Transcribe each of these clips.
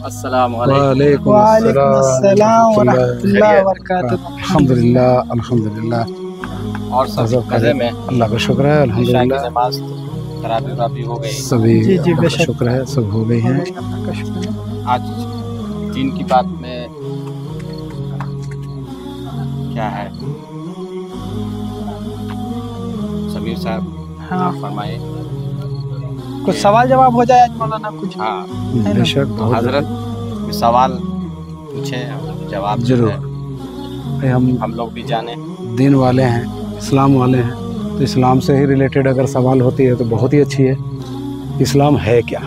अस्सलाम वालेकुम अस्सलाम व रहमतुल्लाहि व बरकातुहू। अल्हम्दुलिल्लाह अल्हम्दुलिल्लाह। और सब मज़े में? अल्लाह का शुक्र है अल्हम्दुलिल्लाह। नमाज तरावी हो गई सभी अल्लाह का शुक्र है, सब हो गई हैं। आज दीन की बात में क्या है समीर साहब, हाँ फरमाइए। कुछ सवाल जवाब हो जाए आज मौलाना कुछ। हाँ बेशक तो बहुत हजरत सवाल पूछे, जवाब जरूर। हम लोग भी जाने। दीन वाले हैं, इस्लाम वाले हैं, तो इस्लाम से ही रिलेटेड अगर सवाल होती है तो बहुत ही अच्छी है। इस्लाम है क्या,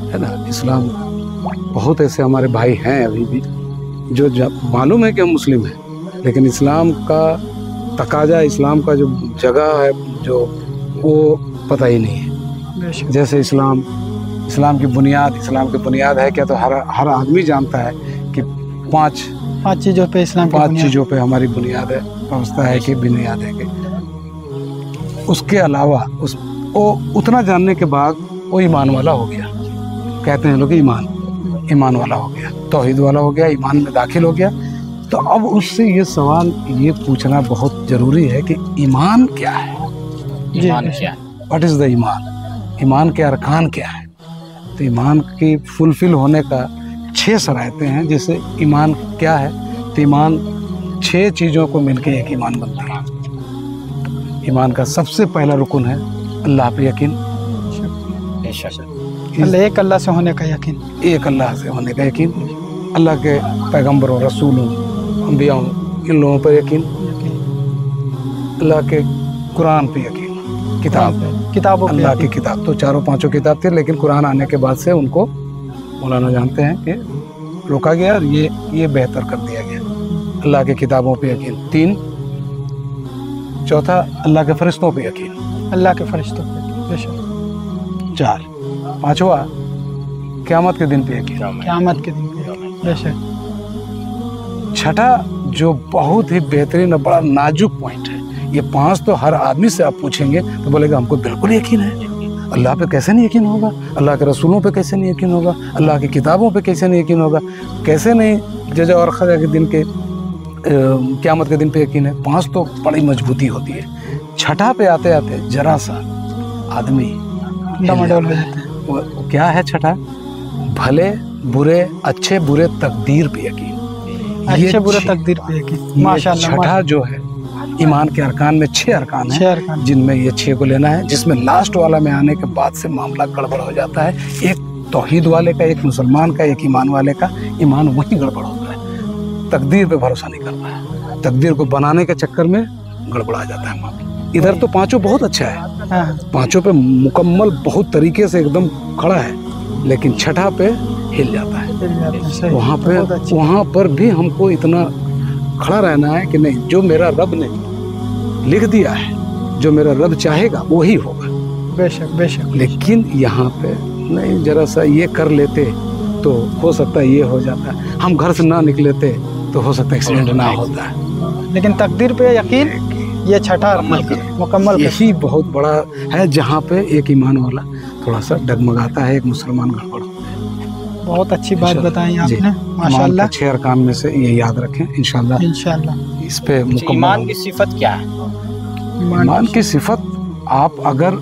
है ना? इस्लाम बहुत ऐसे हमारे भाई हैं अभी भी जो मालूम है कि हम मुस्लिम हैं, लेकिन इस्लाम का तकाजा, इस्लाम का जो जगह है जो वो पता ही नहीं है। जैसे इस्लाम की बुनियाद है क्या, तो हर आदमी जानता है कि पांच चीज़ों पे इस्लाम पांच चीज़ों पे हमारी बुनियाद है, व्यवस्था है कि बुनियाद है कि उसके अलावा वो उतना जानने के बाद वो ईमान वाला हो गया। कहते हैं लोग ईमान वाला हो गया, तौहीद वाला हो गया, ईमान में दाखिल हो गया। तो अब उससे ये सवाल ये पूछना बहुत ज़रूरी है कि ईमान क्या है, ईमान क्या है, व्हाट इज़ द ईमान, ईमान के अरकान क्या है। तो ईमान की फुलफिल होने का 6 शराइतें हैं। जैसे ईमान क्या है, तो ईमान 6 चीज़ों को मिलकर एक ईमान बनता है। ईमान का सबसे पहला रुकन है अल्लाह पे यकीन, एक अल्लाह से होने का यकीन, एक अल्लाह से होने का यकीन, अल्लाह के पैगम्बरों, रसूलों, अंबियाओं, इन लोगों पर यकीन, अल्लाह के कुरान पे यकीन, किताबों अल्लाह की किताब तो 4-5 किताब थी, लेकिन कुरान आने के बाद से उनको मौलाना जानते हैं कि रोका गया और ये बेहतर कर दिया गया। अल्लाह के किताबों पे यकीन 3, चौथा अल्लाह के फरिश्तों पे यकीन, अल्लाह के फरिश्तों पे 4, पांचवा क़यामत के दिन पे यकीन, क़यामत के दिन पे बेशक। छठा जो बहुत ही बेहतरीन और बड़ा नाजुक पॉइंट है, ये 5 तो हर आदमी से आप पूछेंगे तो बोलेगा हमको बिल्कुल यकीन है। अल्लाह पे कैसे नहीं यकीन होगा, अल्लाह के रसूलों पे कैसे नहीं यकीन होगा, अल्लाह की किताबों पे कैसे नहीं यकीन होगा, कैसे नहीं जज और खजा के दिन के क़यामत के दिन पे यकीन है। 5 तो बड़ी मजबूती होती है। छठा पे आते आते जरा सा आदमी डमाडोल हो जाता है। वो क्या है छठा, भले बुरे, अच्छे बुरे तकदीर पे यकीन, अच्छे बुरे तकदीर पे यकीन। माशाअल्लाह। छठा जो है ईमान के अरकान में 6 अरकान हैं, जिनमें ये 6 को लेना है, जिसमें लास्ट वाला में आने के बाद से मामला गड़बड़ हो जाता है। एक तौहीद वाले का, एक मुसलमान का, एक ईमान वाले का ईमान वही गड़बड़ होता है। तकदीर पे भरोसा नहीं करता है, तकदीर को बनाने के चक्कर में गड़बड़ा जाता है मामला। इधर तो 5 बहुत अच्छा है, 5 पे मुकम्मल बहुत तरीके से एकदम खड़ा है, लेकिन छठा पे हिल जाता है। वहाँ पर भी हमको इतना खड़ा रहना है कि नहीं, जो मेरा रब ने लिख दिया है, जो मेरा रब चाहेगा वो ही होगा। बेशक बेशक। लेकिन यहाँ पे नहीं, जरा सा ये कर लेते तो हो सकता है ये हो जाता है, हम घर से ना निकलेते तो हो सकता है एक्सीडेंट ना होता है। लेकिन तकदीर पे यकीन ये छठा मुकम्मल, यही बहुत बड़ा है, जहाँ पे एक ईमान वाला थोड़ा सा डगमगाता है, एक मुसलमान गड़बड़ होता है। बहुत अच्छी बात बताई आपने, माशाअल्लाह। 6 अरकान में से ये याद रखें इंशाअल्लाह। इस पे ईमान की सिफत क्या है? ईमान की सिफत, आप अगर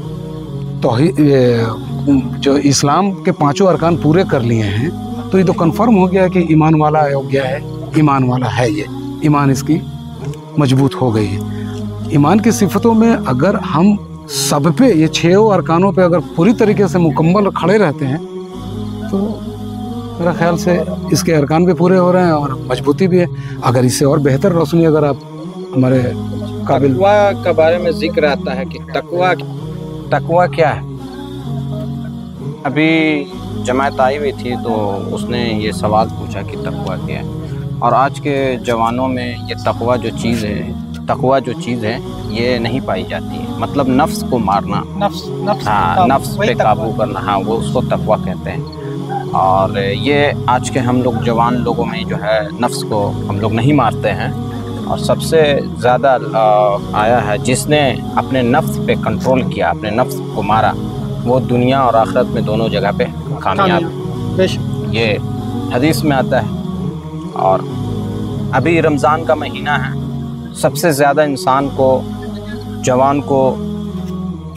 जो इस्लाम के 5 अरकान पूरे कर लिए हैं तो ये तो कंफर्म हो गया कि ईमान वाला हो गया है, ईमान वाला है, ये ईमान इसकी मजबूत हो गई है। ईमान की सिफतों में अगर हम सब पे, ये 6 अरकानों पे अगर पूरी तरीके से मुकम्मल खड़े रहते हैं तो मेरा ख्याल से इसके अरकान भी पूरे हो रहे हैं और मजबूती भी है। अगर इससे और बेहतर रोशनी अगर आप हमारे काबिल। तकवा के बारे में जिक्र आता है कि तकवा क्या है। अभी जमात आई हुई थी तो उसने ये सवाल पूछा कि तकवा क्या है, और आज के जवानों में ये तकवा जो चीज़ है ये नहीं पाई जाती है। मतलब नफ्स को मारना, नफ्स पे काबू करना, हाँ, वो उसको तकवा कहते हैं। और ये आज के हम लोग जवान लोगों में जो है नफ्स को हम लोग नहीं मारते हैं। और सबसे ज़्यादा आया है जिसने अपने नफ्स पे कंट्रोल किया, अपने नफ्स को मारा, वो दुनिया और आखिरत में दोनों जगह पे कामयाब। बेशक। ये हदीस में आता है। और अभी रमज़ान का महीना है, सबसे ज़्यादा इंसान को, जवान को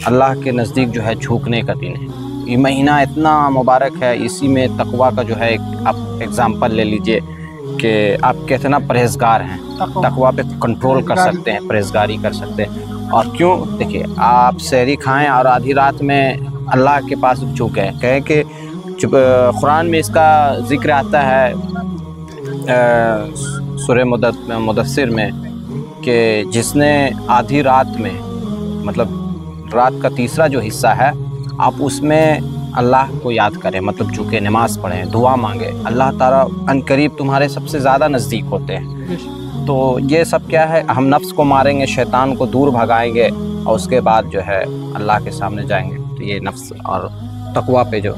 अल्लाह के नज़दीक जो है झुकने का दिन है। ये महीना इतना मुबारक है, इसी में तकवा का जो है आप एग्ज़ाम्पल ले लीजिए कि आप कितना परहेज़गार हैं, तकवा पे कंट्रोल कर सकते हैं, परहेज़गारी कर सकते हैं। और क्यों, देखिए आप सहरी खाएं और आधी रात में अल्लाह के पास झुकें, कहें कि कुरान में इसका ज़िक्र आता है सूरह मुदस्सिर में कि जिसने आधी रात में, मतलब रात का तीसरा जो हिस्सा है, आप उसमें अल्लाह को याद करें, मतलब झुके नमाज पढ़ें, दुआ मांगे, अल्लाह ताला अनकरीब तुम्हारे सबसे ज़्यादा नज़दीक होते हैं। तो ये सब क्या है, हम नफ्स को मारेंगे, शैतान को दूर भगाएंगे और उसके बाद जो है अल्लाह के सामने जाएंगे। तो ये नफ्स और तकवा पे जो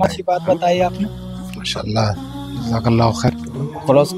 अच्छी बात बताई आपने। माशाल्लाह, जज़ाकल्लाहु खैर। क्लोज